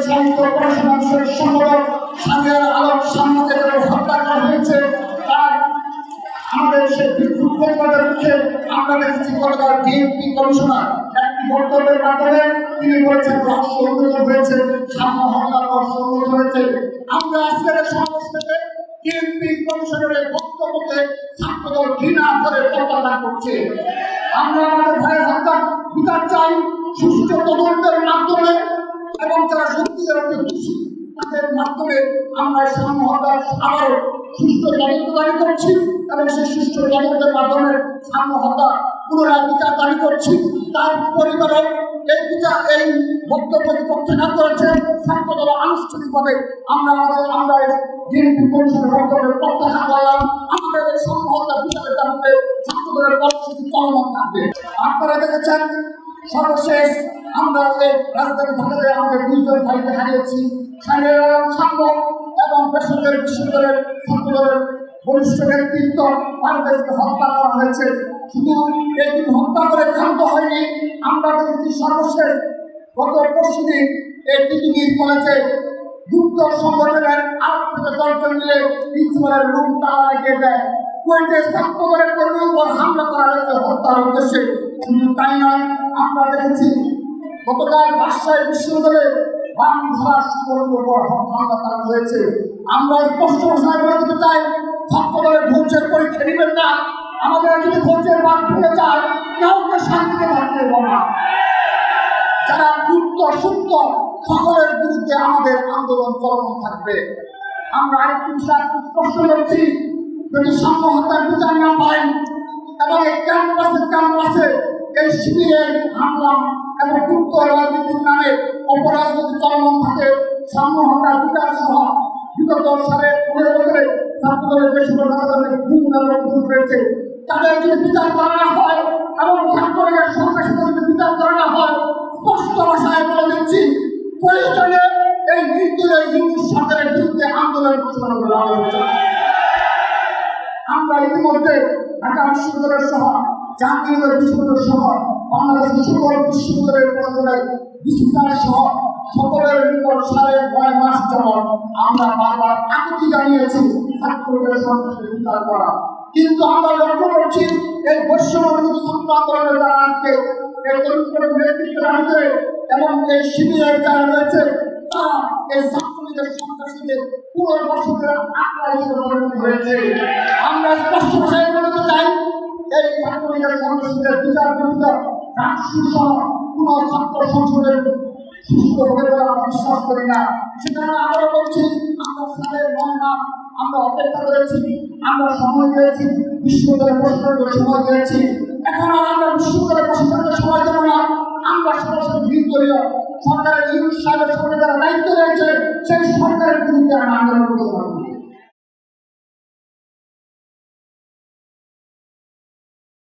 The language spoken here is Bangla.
সাহিত্য পড়াশোনা বিষয়ের সম্পাদক শাহরিয়ার আলম সামনাকে হত্যা করা হয়েছে, তার আমাদের সেই বিক্ষোভ প্রতিবাদের মুখে আমরা দেখেছি গতকাল বিএনপি কমিশনার একটি বক্তব্যের মাধ্যমে তিনি বলেছেন রহস্য উন্মোচন হয়েছে, সাম্য হত্যার রহস্য উন্মোচন হয়েছে। আমরা আজকের সমাবেশ থেকে বিএনপি কমিশনারের বক্তব্যকে ছাত্রদল ঘৃণা করে প্রত্যাখ্যান করছে। আমরা আমাদের ভাইয়ের হত্যার বিচার চাই সুষ্ঠু তদন্তের মাধ্যমে এবং যারা সত্যিকার অর্থে দোষী তাদের মাধ্যমে আমরা সাম্য হত্যার আবারও সুষ্ঠু তদন্ত দাবি করছি এবং সেই সুষ্ঠু তদন্তের মাধ্যমে সাম্য হত্যা পুনরায় বিচার দাবি করছি। তার পরিবারও এই বক্তব্য প্রত্যাখ্যান করেছে। ছাত্রদল আনুষ্ঠানিকভাবে আমরা বিএনপি কমিশনের বক্তব্য প্রত্যাখ্যান করলাম। আমাদের এই সাম্য হত্যার বিচারের দাবিতে ছাত্রদলের কর্মসূচি চলমান থাকবে। আপনারা দেখেছেন সর্বশেষ আমরা রাজধানী ঢাকাতে আমাদের দুইজন ভাইকে হারিয়েছি, শাহরিয়ার আলম সাম্য এবং বেসরকারি বিশ্ববিদ্যালয়ের ছাত্রদলের বরিষ্ঠ ব্যক্তিত্ব তাদেরকে হত্যা করা হয়েছে। শুধু এই হত্যা করে ক্ষান্ত হয়নি, আমরা দেখেছি সর্বশেষ গত পরশুদিন এই পৃথিবীর কলেজে গুপ্ত সংগঠনের ৮ থেকে ১০ জন মিলে প্রিন্সিপালের রুম তালা লাগিয়ে দেয়। কুয়েটে ছাত্রদলের কর্মীর উপর হামলা করা হয়েছে হত্যার উদ্দেশ্যে। শুধু তাই নয়, আমরা দেখেছি গতকাল রাজশাহী বিশ্ববিদ্যালয়ে বামধারা সংগঠনের উপর হামলা করা হয়েছে। আমরা স্পষ্ট ভাষায় বলে দিতে চাই, ছাত্রদলের ধৈর্যের পরীক্ষা নেবেন না। আমাদের যদি ধৈর্যের বাদ ভুলে যায় কাউকে শান্তিতে থাকতে দেব না। যারা গুপ্ত সুপ্ত সকলের বিরুদ্ধে আমাদের আন্দোলন চলমান থাকবে। আমরা আরেকটি বিষয় স্পষ্ট করছি, যদি সাম্য হত্যার বিচার না পাই এবং এই ক্যাম্পাসে এই শিবিরের হামলা এবং গুপ্ত রাজনীতির নামে অপরাধ যদি চলমান থাকে, সাম্য হত্যার বিচার সহ বিগত 15.5 বছরে ছাত্রদলের যে সকল হয়েছে তাদের যদি বিচার করা না হয় এবং ছাত্রলীগের সন্ত্রাসীদের যদি বিচার করা না হয়, স্পষ্ট ভাষায় বলে দিচ্ছি প্রয়োজনে এই নির্দলীয় হিন্দু সরকারের বিরুদ্ধে আন্দোলন ঘোষণা করা হয়েছে। আমরা ইতিমধ্যে ঢাকা বিশ্ববিদ্যালয় সহ জাহাঙ্গীরনগর বিশ্ববিদ্যালয় সহ বাংলাদেশের সকল বিশ্ববিদ্যালয়ের পড়াশোনায় বিশ্ববিদ্যালয় সহ সকলের নিকট 9.5 মাস যাবৎ আমরা বারবার আকুতি জানিয়েছি ছাত্রদের সন্ত্রাসের বিচার করা। কিন্তু আমরা লক্ষ্য করছি এই বৈষম্যবিরোধী ছাত্র আন্দোলনের যারা আজকে এই নেতৃত্ব দাবিতে এবং এই শিবিরের যারা রয়েছে তারা এই ছাত্রলীগের সন্ত্রাসীদের পুনর্বাসনের আঁকড়া হিসেবে পরিণত হয়েছে। আমরা স্পষ্ট ভাষায় বলতে চাই, এই ছাত্রলীগের সন্ত্রাসীদের বিচার ব্যতীত সহ কোন ছাত্র সংসদের সুস্থ হবে বলে আমরা বিশ্বাস করি না। সেখানে আমরা বলছি আমরা 9.5 মাস আমরা অপেক্ষা করেছি, আমরা সময় দিয়েছি, বিশ্ববিদ্যালয় প্রশাসনকে সময় দিয়েছি। এখন আমরা বিশ্ববিদ্যালয় প্রশাসনকে সময় দেবো না। আমরা সরাসরি নির্দলীয় সরকারের ইউনুস সাহেবের সামনে যারা দায়িত্ব রয়েছে সেই সরকারের বিরুদ্ধে আমরা আন্দোলন করতে পারবো।